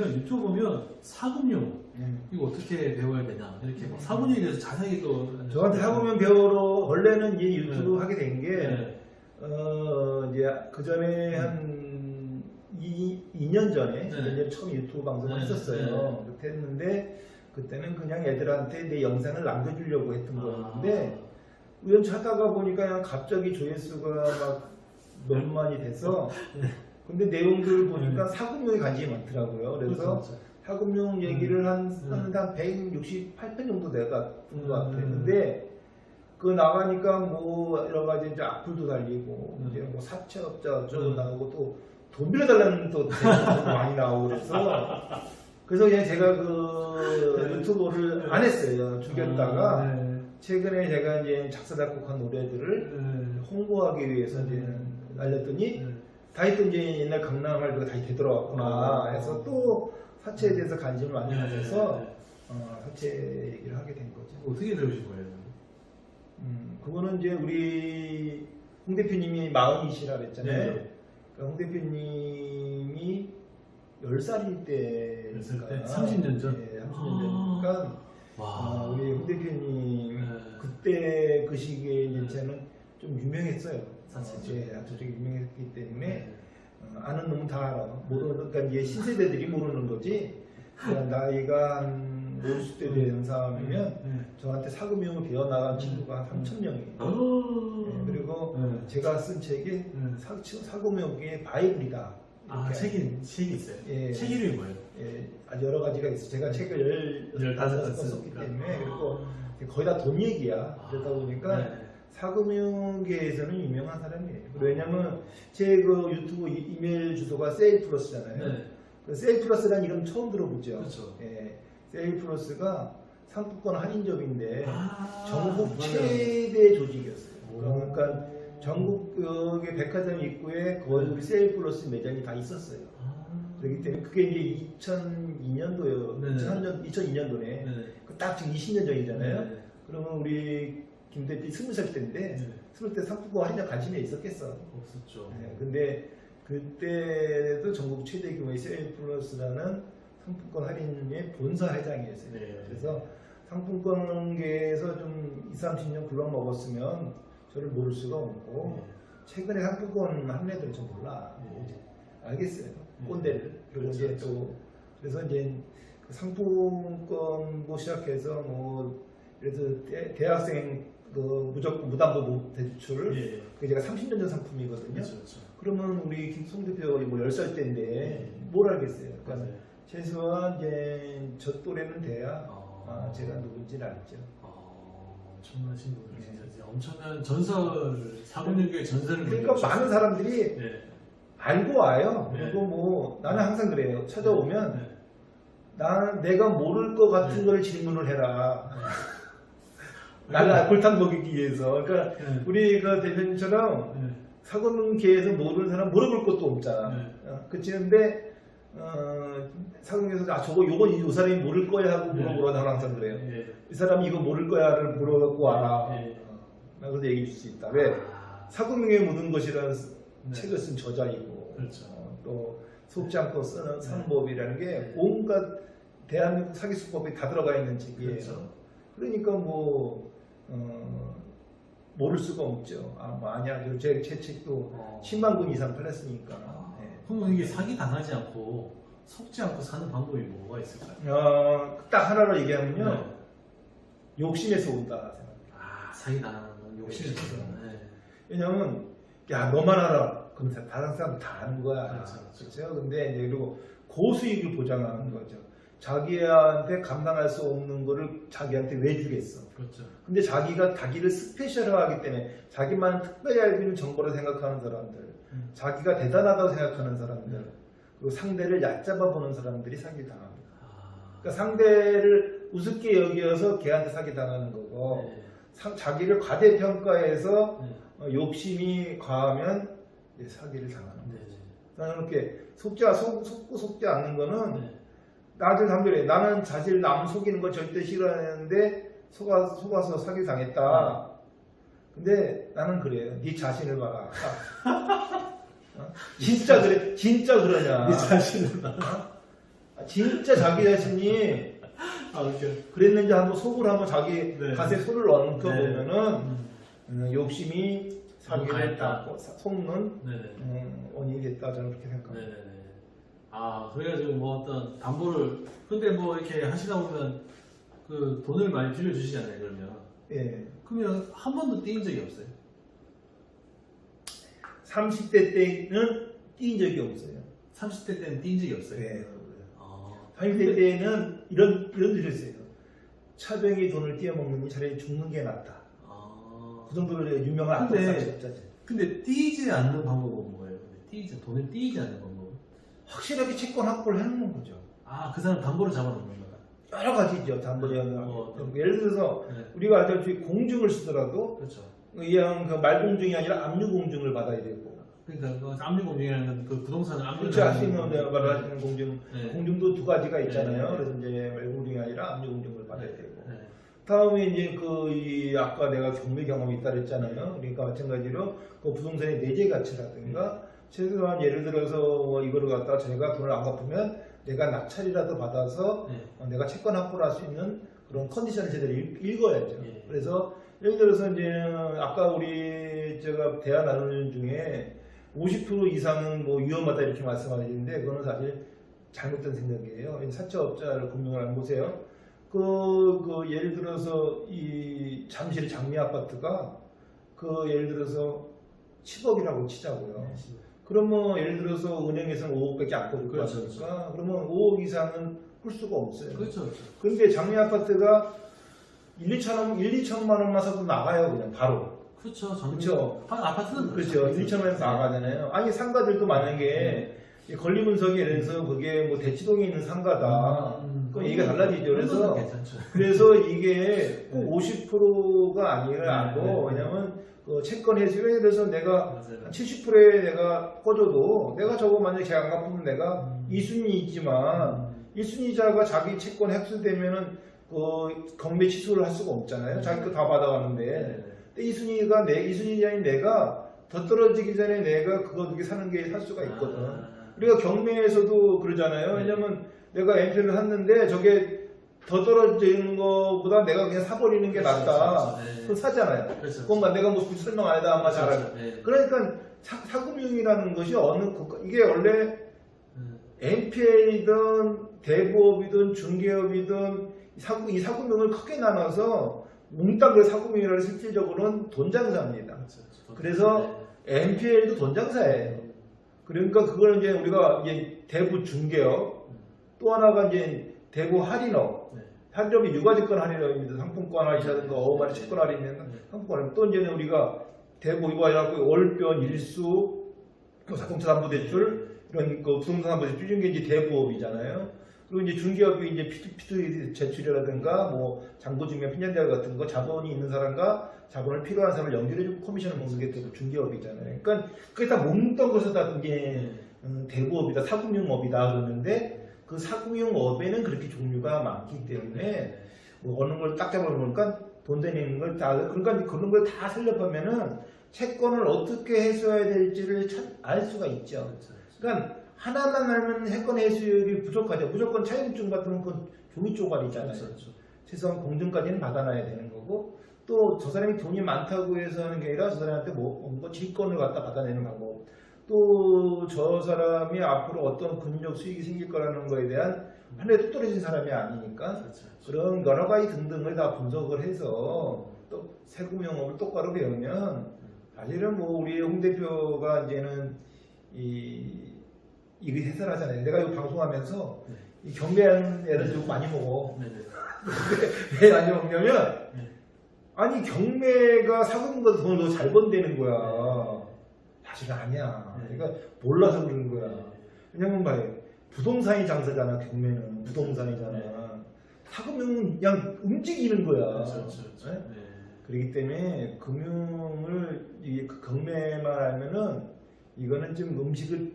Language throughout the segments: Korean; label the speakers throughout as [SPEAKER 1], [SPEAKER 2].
[SPEAKER 1] 유튜브 보면 사금융 이거 어떻게 배워야 되냐 이렇게 막 사금융에 대해서 자세히 또
[SPEAKER 2] 저한테 사금융 배우러 원래는 이 유튜브 하게 된 게
[SPEAKER 1] 네.
[SPEAKER 2] 이제 그 전에 한 2년 전에
[SPEAKER 1] 네.
[SPEAKER 2] 처음 유튜브 방송을
[SPEAKER 1] 네.
[SPEAKER 2] 했었어요. 그렇게 했는데 그때는 그냥 애들한테 내 영상을 남겨주려고 했던 거였는데 우연치 하다가 보니까 그냥 갑자기 조회수가 막 몇만이 돼서 근데 내용들 보니까 사금융에 관심이 많더라고요. 그래서
[SPEAKER 1] 그렇죠.
[SPEAKER 2] 사금융 얘기를 한 168편 정도 내가 본 것 같아요. 근데 그 나가니까 뭐 여러 가지 이제 악플도 달리고 이제 뭐 사채업자 어쩌고 나오고 또 돈 빌려달라는 또 댓글도 많이 나오고 그래서 그냥 제가 그 유튜브를 안 했어요. 죽였다가 최근에 제가 이제 작사 작곡한 노래들을 홍보하기 위해서 이제 날렸더니 다시 또 이제 옛날 강남 할배가 다시 되돌아왔구나 해서 또 사채에 대해서 관심을 많이 가져서 사채 얘기를 하게 된 거죠.
[SPEAKER 1] 어떻게 배우신 거예요?
[SPEAKER 2] 그거는 이제 우리 홍 대표님이 40이시라 그랬잖아요.
[SPEAKER 1] 네.
[SPEAKER 2] 그러니까 홍 대표님이 10살일 때
[SPEAKER 1] 10살 때? 30년 전?
[SPEAKER 2] 네, 30년 전이니까
[SPEAKER 1] 와.
[SPEAKER 2] 우리 홍 대표님 그때 그 시기에 이제 저는 좀 유명했어요.
[SPEAKER 1] 사실
[SPEAKER 2] 아주 되게 유명했기 때문에 아는 놈은 다 알아. 모르는 그러니까 이제 신세대들이 모르는 거지. 그러니까 나이가 한 50대 된 사람이면 저한테 사금융을 배워나간 친구가 한 3,000명이에요. 그리고 제가 쓴 책이 사금융의 바이블이다.
[SPEAKER 1] 아, 책이 있어요?
[SPEAKER 2] 예.
[SPEAKER 1] 책 이름이 뭐예요?
[SPEAKER 2] 예, 아주 여러 가지가 있어요. 제가 책을 15권 썼기 때문에 그리고 거의 다 돈 얘기야. 그러다 보니까 사금융계에서는 유명한 사람이에요. 왜냐면 제 그 유튜브 이메일 주소가 세일플러스잖아요. 그 세일플러스라는 이름 처음 들어보죠.
[SPEAKER 1] 그렇죠.
[SPEAKER 2] 예, 세일플러스가 상품권 할인점인데 전국
[SPEAKER 1] 맞아요.
[SPEAKER 2] 최대 조직이었어요. 그러니까 전국의 백화점 입구에 거의 우리 세일플러스 매장이 다 있었어요. 그렇기 때문에 그게 이제 2002년도요. 2002년도네. 딱 지금 20년 전이잖아요. 그러면 우리 김 대표 20살 때인데 20살 상품권 할인에 관심이 있었겠어.
[SPEAKER 1] 없었죠.
[SPEAKER 2] 근데 그때도 전국 최대 규모의 세일플러스라는 상품권 할인의 본사 회장이었어요. 그래서 상품권계에서 좀 20, 30년 굴러먹었으면 저를 모를 수가 없고 최근에 상품권 할인애들은 좀 몰라. 알겠어요. 꼰대를. 그리고 이제 또 그래서 이제 그 상품권 뭐 시작해서 뭐 그래서 대학생 그 무조건 무담보 대출 그게 제가 30년 전 상품이거든요. 그러면 우리 김송 대표 뭐 10살 때인데 뭘 알겠어요. 그러니까 최소한 이제 저 또래는 돼야 제가 누군지를 알죠.
[SPEAKER 1] 엄청나신 분들 진짜 엄청난 전설 사금융계의 전설을
[SPEAKER 2] 그러니까 많은 사람들이 알고 와요. 그리고 뭐 나는 항상 그래요. 찾아오면 나는 내가 모를 것 같은 걸 질문을 해라. 나를 골탕 먹이기 위해서. 그러니까 우리 그 대표님처럼 사금융계에서 모르는 사람 물어볼 것도 없잖아. 그치? 근데 사금융에서 요건 이 사람이 모를 거야 하고 물어보라. 나는 항상 그래요. 이 사람이 이거 모를 거야를 물어갖고 와라. 나 그래도 얘기해 줄 수 있다. 왜? 사금융에 묻은 것이라는 책을 쓴 저자이고 또 속지 않고 쓰는 산법이라는 게 온갖 대한민국 사기수법이 다 들어가 있는 책이에요. 그러니까 뭐 모를 수가 없죠. 아니야. 제 책도 10만 권 이상 팔렸으니까.
[SPEAKER 1] 그럼 이게 사기 당하지 않고 속지 않고 사는 방법이 뭐가 있을까요?
[SPEAKER 2] 딱 하나로 얘기하면요. 욕심에서 온다.
[SPEAKER 1] 사기 당하는 건 욕심에서.
[SPEAKER 2] 왜냐면 야 너만 알아. 그럼 다른 사람 다 아는 거야.
[SPEAKER 1] 그렇죠.
[SPEAKER 2] 근데 이제 그리고 고수익을 보장하는 거죠. 자기한테 감당할 수 없는 거를 자기한테 왜 주겠어.
[SPEAKER 1] 그렇죠.
[SPEAKER 2] 근데 자기가 자기를 스페셜화하기 때문에 자기만 특별히 알고 있는 정보를 생각하는 사람들, 자기가 대단하다고 생각하는 사람들, 그리고 상대를 얕잡아 보는 사람들이 사기 당합니다. 그러니까 상대를 우습게 여기어서 걔한테 사기 당하는 거고, 자기를 과대평가해서 욕심이 과하면 사기를 당하는 거죠. 나는 이렇게 속고 속지 않는 거는 나한테 담배래. 나는 사실 남 속이는 걸 절대 싫어하는데 속아서 사기 당했다. 근데 나는 그래요. 네 자신을 봐라. 진짜 그래? 진짜 그러냐?
[SPEAKER 1] 네 자신을 봐라.
[SPEAKER 2] 진짜 자기 자신이 그랬는지 한번 속으로 한번 자기
[SPEAKER 1] 네.
[SPEAKER 2] 갓에 손을 얹어
[SPEAKER 1] 네.
[SPEAKER 2] 보면은 욕심이 사기를
[SPEAKER 1] 가했다.
[SPEAKER 2] 닦고 속는
[SPEAKER 1] 네네.
[SPEAKER 2] 원인이 됐다 저는 그렇게 생각합니다.
[SPEAKER 1] 네네네. 아, 그래가지고 뭐 어떤 담보를, 근데 뭐 이렇게 하시다 보면 그 돈을 많이 빌려주시잖아요, 그러면.
[SPEAKER 2] 예.
[SPEAKER 1] 그러면 한 번도 띄인 적이 없어요?
[SPEAKER 2] 30대 때는 뛴 적이 없어요.
[SPEAKER 1] 30대 때는 띄인 적이 없어요?
[SPEAKER 2] 네.
[SPEAKER 1] 아,
[SPEAKER 2] 30대 때는 이런 들었어요. 차병이 돈을 띄어먹느니 차라리 죽는 게 낫다.
[SPEAKER 1] 아.
[SPEAKER 2] 그 정도로 유명한
[SPEAKER 1] 근데-
[SPEAKER 2] 악덕사업자지.
[SPEAKER 1] 근데 띄지 않는 방법은 뭐예요? 돈을 띄지 않는 방법은?
[SPEAKER 2] 확실하게 채권 확보를 해놓는 거죠.
[SPEAKER 1] 아, 그 사람 담보를 잡아놓는 거다.
[SPEAKER 2] 여러 가지죠. 담보제한. 예를 들어서
[SPEAKER 1] 네.
[SPEAKER 2] 우리가 아주 공증을 쓰더라도
[SPEAKER 1] 그렇죠.
[SPEAKER 2] 이왕 그 말공증이 아니라 압류공증을 받아야 되고.
[SPEAKER 1] 그러니까 그 압류공증이라는 건 그 부동산을 압류를
[SPEAKER 2] 그렇지, 할수
[SPEAKER 1] 하는
[SPEAKER 2] 있는 말하시는 공증.
[SPEAKER 1] 네.
[SPEAKER 2] 공증도 두 가지가 있잖아요.
[SPEAKER 1] 네.
[SPEAKER 2] 그래서 이제 말공증이 아니라 압류공증을 받아야 되고.
[SPEAKER 1] 네.
[SPEAKER 2] 다음에 이제 이 아까 내가 경매 경험이 있다 그랬잖아요. 그러니까 마찬가지로 그 부동산의 내재 가치라든가 최소한 예를 들어서 이거를 갖다 제가 돈을 안 갚으면 내가 낙찰이라도 받아서
[SPEAKER 1] 네.
[SPEAKER 2] 내가 채권 확보를 할 수 있는 그런 컨디션을 제대로 읽어야죠.
[SPEAKER 1] 예.
[SPEAKER 2] 그래서 예를 들어서 이제 아까 우리 제가 대화 나누는 중에 50% 이상은 뭐 위험하다 이렇게 말씀하시는데 그거는 사실 잘못된 생각이에요. 사채업자를 금융을 안 보세요. 예를 들어서 이 잠실 장미 아파트가 예를 들어서 10억이라고 치자고요. 그러면 예를 들어서 은행에서는 5억밖에 안 꿔줄 거
[SPEAKER 1] 그렇죠,
[SPEAKER 2] 아닙니까? 그러면 5억 이상은 꿀 수가 없어요.
[SPEAKER 1] 그렇죠. 그렇죠.
[SPEAKER 2] 근데 장미 아파트가 2천만 원만 사도 나가요, 그냥 바로.
[SPEAKER 1] 그렇죠.
[SPEAKER 2] 그렇죠.
[SPEAKER 1] 아파트는
[SPEAKER 2] 그렇죠. 1천만 원에서 나가잖아요. 아니 상가들도 만약에 이 권리분석에 의해서 그게 뭐 대치동에 있는 상가다. 그럼 얘기가 달라지죠. 그래서 이게 꼭 50%가 아니라고 왜냐면 그 채권 해수에 예를 들어서 내가
[SPEAKER 1] 맞아요.
[SPEAKER 2] 한 70%에 내가 꺼줘도 내가 저거 만약에 제가 안 갚으면 내가 2순위 있지만 1순위자가 자기 채권 획수되면은 그 경매 취소를 할 수가 없잖아요. 자기 거 다 받아가는데. 근데 2순위자인 내가 더 떨어지기 전에 내가 그거 두개 사는 게 살 수가 있거든. 우리가 경매에서도 그러잖아요. 왜냐면 내가 MP를 샀는데 저게 더 떨어지는 것보다 내가 그냥 사버리는 게 낫다. 그럼 사잖아요. 그건 내가 뭐 굳이 설명 안 해도 아마 잘 알죠. 그러니까 사금융이라는 것이 이게 원래 MPA이든 대부업이든 중개업이든 이 사금융을 크게 나눠서 몽땅 그 사금융이라는 실질적으로는 돈 장사입니다. 그래서 MPL도 돈 장사예요. 그러니까 그거는 이제 우리가 이제 대부 중개업, 또 하나가 이제 대부 할인업. 할인업이 유가증권 할인업입니다. 상품권 할인이라든가 어마리 채권 할인이나 상품권 할인. 또 이제는 우리가 대부 이거 해갖고 월변, 일수, 자동차 담보대출 이런 그 부동산 담보대출 이런 게 이제 대부업이잖아요. 그리고 이제 중개업이 이제 P2P 제출이라든가 뭐 장부증명 핀잔대학 같은 거 자본이 있는 사람과 자본을 필요한 사람을 연결해주고 커미션을 먹는 게 또 중개업이잖아요. 그러니까 그게 다 몽땅 것을 다 이게 대부업이다, 사금융업이다 그러는데 그 사금융업에는 그렇게 종류가 많기 때문에 뭐 어느 걸 딱 잡아보니까 돈 되는 걸 다 그러니까 그런 걸 다 살려보면은 채권을 어떻게 해소해야 될지를 알 수가 있죠. 그러니까 하나만 알면 채권 해소율이 부족하죠. 무조건 차용증 같은 건 종이 쪼가리잖아요. 최소한 공증까지는 받아놔야 되는 거고 또 저 사람이 돈이 많다고 해서 하는 게 아니라 저 사람한테 뭔가 질권을 갖다 받아내는 방법 또 저 사람이 앞으로 어떤 금융적 수익이 생길 거라는 거에 대한 하늘에 뚝 떨어진 사람이 아니니까 그런 여러 가지 등등을 다 분석을 해서 또 세금융업을 똑바로 배우면 사실은 뭐 우리 홍 대표가 이제는 이거 해설하잖아요. 내가 이거 방송하면서 이 경매하는 애들 좀 많이 먹어. 왜 많이 먹냐면 아니 경매가 사금융보다 돈을 더 잘 번다는 거야. 사실 아니야. 그러니까 몰라서 그러는 거야. 왜냐면 봐요. 부동산이 장사잖아. 경매는 부동산이잖아. 사금융은 그냥 움직이는 거야. 네? 그렇기 때문에 금융을 경매만 하면은 이거는 좀 음식을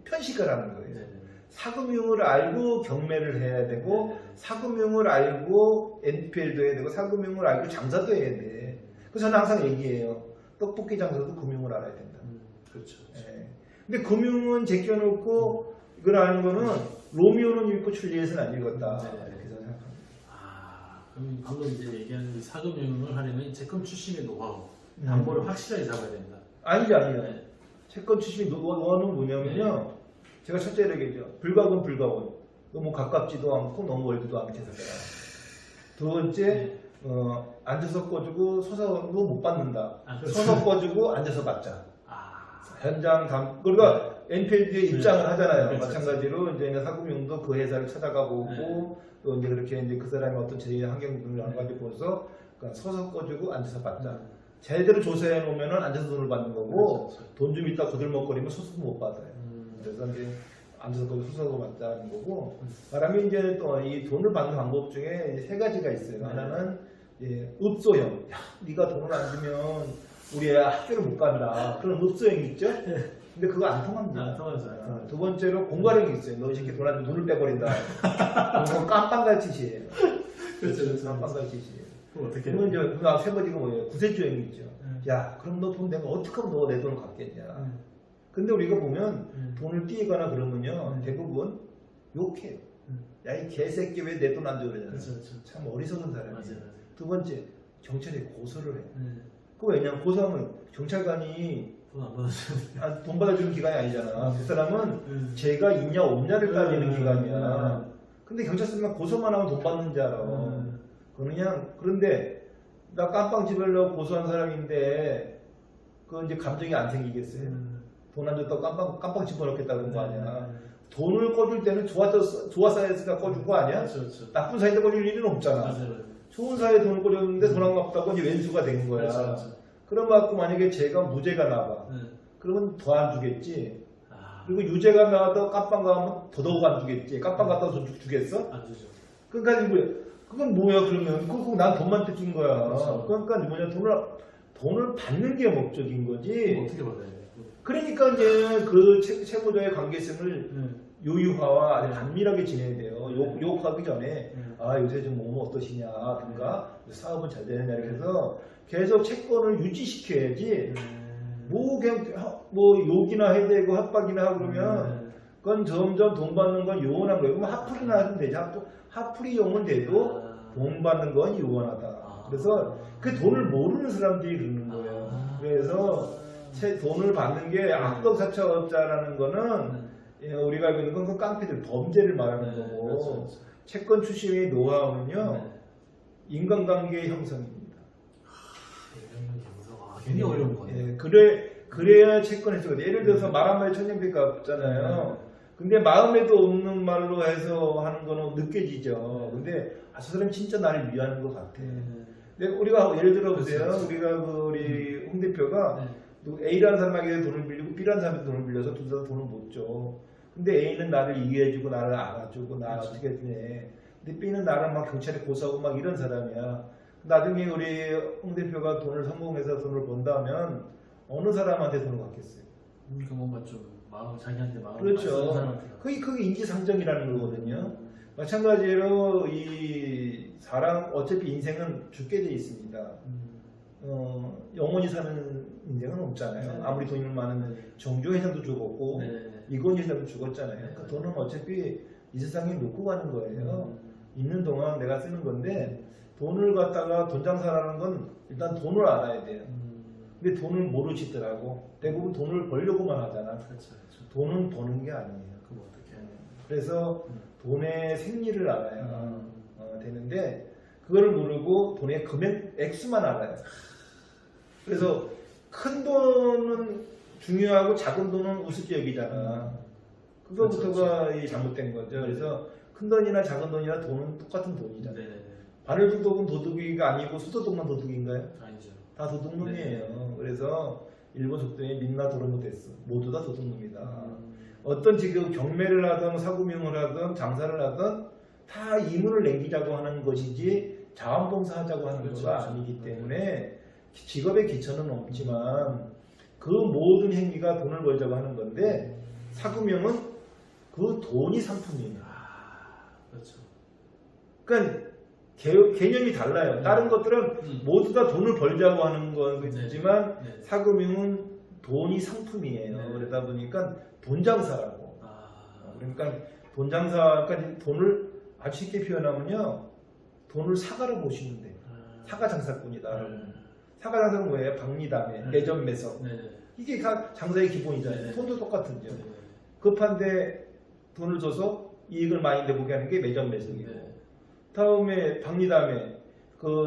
[SPEAKER 2] 편식을 거예요. 사금융을 알고 경매를 해야 되고 사금융을 알고 NPL도 해야 되고 사금융을 알고 장사도 해야 돼. 그래서 저는 항상 얘기해요. 떡볶이 장사도 금융을 알아야 된다.
[SPEAKER 1] 그렇죠.
[SPEAKER 2] 예. 근데 금융은 제껴놓고 이걸 아는 거는 로미오는 읽고 줄리엣은 안 읽었다.
[SPEAKER 1] 네.
[SPEAKER 2] 이렇게 저는 생각합니다.
[SPEAKER 1] 그럼 방금 이제 얘기하는 이 사금융을 하려면 채권 출신의 노하우, 담보를 확실하게 잡아야 된다.
[SPEAKER 2] 아니죠.
[SPEAKER 1] 네.
[SPEAKER 2] 채권 출신의 노하우는 뭐냐면요. 제가 첫째 얘기했죠. 불가원 불가원. 너무 가깝지도 않고 너무 멀지도 않게 살아라. 두 번째 앉아서 꺼주고 서서도 못 받는다. 서서 꺼주고 앉아서 받자. 현장 그러니까 NPL의 입장을 하잖아요.
[SPEAKER 1] 그렇죠.
[SPEAKER 2] 마찬가지로 이제 사금융도 그 회사를 찾아가 보고 또 이제 그렇게 이제 그 사람이 어떤 제 환경을 안 가지고 보면서 그러니까 서서 꺼주고 앉아서 받자. 제대로 조사해 놓으면은 앉아서 돈을 받는 거고
[SPEAKER 1] 그렇죠.
[SPEAKER 2] 돈 좀 있다 거들먹거리면 서서 못 받아요. 그래서 이제 앉아서 거기 서서 받자는 거고 말하면 이제 또 이 돈을 받는 방법 중에 세 가지가 있어요. 하나는 읍소형. 야, 네가 돈을 안 주면 우리 애 학교를 못 간다. 그런 읍소형이 있죠. 근데 그거 안 통합니다.
[SPEAKER 1] 안 통하죠.
[SPEAKER 2] 두 번째로 공갈형이 있어요. 너 이 새끼 돈 안 주면 눈을 빼버린다. 그건 깜빵갈 짓이에요.
[SPEAKER 1] 그렇죠.
[SPEAKER 2] 깜빵갈 짓이에요.
[SPEAKER 1] 그럼 어떻게
[SPEAKER 2] 그러면 이제 세 번째가 뭐예요? 구세주형이 있죠. 야, 그럼 너 돈 내가 어떻게 하면 너가 내 돈을 갚겠냐. 근데 우리가 보면 돈을 띄거나 그러면요. 대부분 욕해요. 야, 이 개새끼 왜 내 돈 안 줘 그러잖아요.
[SPEAKER 1] 그렇죠.
[SPEAKER 2] 참 어리석은 사람이에요.
[SPEAKER 1] 맞아요.
[SPEAKER 2] 두 번째, 경찰에 고소를 해요. 그 왜냐면 고소하면 경찰관이
[SPEAKER 1] 돈 안 받아주는.
[SPEAKER 2] 돈 받아주는 기관이 아니잖아. 그 사람은 죄가 있냐 없냐를 따지는 기관이야. 근데 경찰서만 고소만 하면 돈 받는 줄 알아. 그냥 그런데 나 깜빵 집으려고 고소한 사람인데 그 이제 감정이 안 생기겠어요. 돈 안 줬다고 깜빵 집어넣겠다는 거 아니야. 돈을 꺼줄 때는 좋았어야 꺼줄 거 아니야?
[SPEAKER 1] 그렇죠.
[SPEAKER 2] 나쁜 사이에 꺼줄 일은 없잖아.
[SPEAKER 1] 맞아요.
[SPEAKER 2] 좋은 사이에 돈을 꺼줬는데 돈 안 갚다고 이제 왼수가 된 거야.
[SPEAKER 1] 그렇죠.
[SPEAKER 2] 그런 거 갖고 만약에 제가 무죄가 나와. 그러면 더 안 주겠지.
[SPEAKER 1] 아,
[SPEAKER 2] 그리고 유죄가 나와도 깜빵 가면 더더욱 안 주겠지. 깜빵 갔다 돈 주겠어?
[SPEAKER 1] 안 주죠.
[SPEAKER 2] 그러니까 그건 뭐야 그러면? 그거 난 돈만 뜯긴 거야.
[SPEAKER 1] 그렇죠.
[SPEAKER 2] 그러니까 뭐냐 돈을 받는 게 목적인 거지.
[SPEAKER 1] 어떻게 받아야 돼?
[SPEAKER 2] 그러니까 이제 그 채무자의 관계성을 요유화와 아주 단밀하게 지내야 돼요. 욕하기 전에 아 요새 좀 몸은 어떠시냐든가 사업은 잘 되느냐 그래서 계속 채권을 유지시켜야지. 뭐 그냥 뭐 욕이나 해야 되고 협박이나 하고 그러면 그건 점점 돈 받는 건 요원한 거예요. 그럼 하풀이나 하면 되지. 하풀이용은 돼도 돈 받는 건 요원하다. 그래서 그 돈을 모르는 사람들이 그러는 거예요. 그래서 돈을 받는 게 악덕사차업자라는 거는 우리가 알고 있는 건 그 깡패들 범죄를 말하는 거고
[SPEAKER 1] 그렇죠.
[SPEAKER 2] 채권 출신의 노하우는요 인간관계의 형성입니다.
[SPEAKER 1] 굉장히 어려운 거네요.
[SPEAKER 2] 그래야 채권을 쓰거든요. 예를 들어서 말 한마디 천년빛 없잖아요. 근데 마음에도 없는 말로 해서 하는 거는 느껴지죠. 근데 저 사람이 진짜 나를 위하는 것 같아. 근데 우리가 예를 들어 보세요. 우리가 우리 홍 대표가 A라는 사람에게 돈을 빌리고 B라는 사람에게 돈을 빌려서 둘 다 돈을 못 줘. 근데 A는 나를 이해해주고 나를 알아주고 나 어떻게 해주네. 근데 B는 나를 막 경찰에 고소하고 막 이런 사람이야. 나중에 우리 홍 대표가 돈을 성공해서 돈을 번다면 어느 사람한테 돈을 받겠어요?
[SPEAKER 1] 그러니까 뭔가 좀 자기한테 마음을
[SPEAKER 2] 그렇죠.
[SPEAKER 1] 쓰는 사람한테.
[SPEAKER 2] 그게 인지상정이라는 거거든요. 마찬가지로 이 사람 어차피 인생은 죽게 돼 있습니다. 영원히 사는 인생은 없잖아요. 아무리 돈이 많으면 정조 회장도 죽었고 이건희 회장도 죽었잖아요. 그 돈은 어차피 이 세상에 놓고 가는 거예요. 있는 동안 내가 쓰는 건데 돈을 갖다가 돈 장사라는 건 일단 돈을 알아야 돼요. 근데 돈을 모르시더라고. 대부분 돈을 벌려고만 하잖아.
[SPEAKER 1] 그렇죠.
[SPEAKER 2] 돈은 버는 게 아니에요.
[SPEAKER 1] 그럼 어떻게 해요?
[SPEAKER 2] 그래서 돈의 생리를 알아야 되는데 그거를 모르고 돈의 금액 액수만 알아요. 그래서 큰 돈은 중요하고 작은 돈은 우습게 여기잖아. 그거부터가 이 잘못된 거죠. 그래서 큰 돈이나 작은 돈이나 돈은 똑같은 돈이잖아요. 바늘도둑은 도둑이가 아니고 수도둑만 도둑인가요?
[SPEAKER 1] 아니죠.
[SPEAKER 2] 다 도둑놈이에요. 그래서 일본 속담에 민나 도로모데스 모두 다 도둑놈이다. 어떤 지금 경매를 하든 사구명을 하든 장사를 하든 다 이문을 남기자고 하는 것이지 자원봉사하자고 하는
[SPEAKER 1] 그렇죠,
[SPEAKER 2] 것이 아니기 때문에 직업의 기천은 없지만 그 모든 행위가 돈을 벌자고 하는 건데 사구명은 그 돈이 상품이에요.
[SPEAKER 1] 그렇죠.
[SPEAKER 2] 그러니까 개념이 달라요. 다른 것들은 모두 다 돈을 벌자고 하는 거지만 사금융은 돈이 상품이에요. 그러다 보니까 돈 장사라고. 그러니까 돈 장사, 그러니까 돈을 아주 쉽게 표현하면요, 돈을 사가로 보시면 돼요. 사가 장사꾼이다. 사가 장사는 뭐예요? 박리담회, 매점 매석.
[SPEAKER 1] 네.
[SPEAKER 2] 이게 장사의 기본이잖아요.
[SPEAKER 1] 네.
[SPEAKER 2] 돈도 똑같은데요.
[SPEAKER 1] 네.
[SPEAKER 2] 급한데 돈을 줘서 이익을 많이 내보게 하는 게 매점 매석이고,
[SPEAKER 1] 네.
[SPEAKER 2] 다음에 박리담회,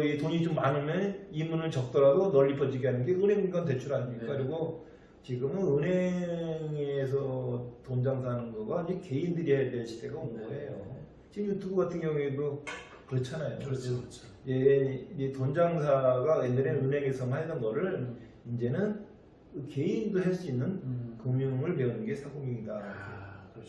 [SPEAKER 2] 이 돈이 좀 많으면 이문을 적더라도 널리 퍼지게 하는 게 은행권 대출 아닙니까?
[SPEAKER 1] 네.
[SPEAKER 2] 그리고 지금은 은행에서 돈 장사하는 거가 이제 개인들이 해야 될 시대가 온 거예요. 지금 유튜브 같은 경우에도 그렇잖아요.
[SPEAKER 1] 그렇죠.
[SPEAKER 2] 이 돈 장사가 옛날에는 은행에서만 하던 거를 이제는 개인도 할 수 있는 금융을 배우는 게 사금융이다.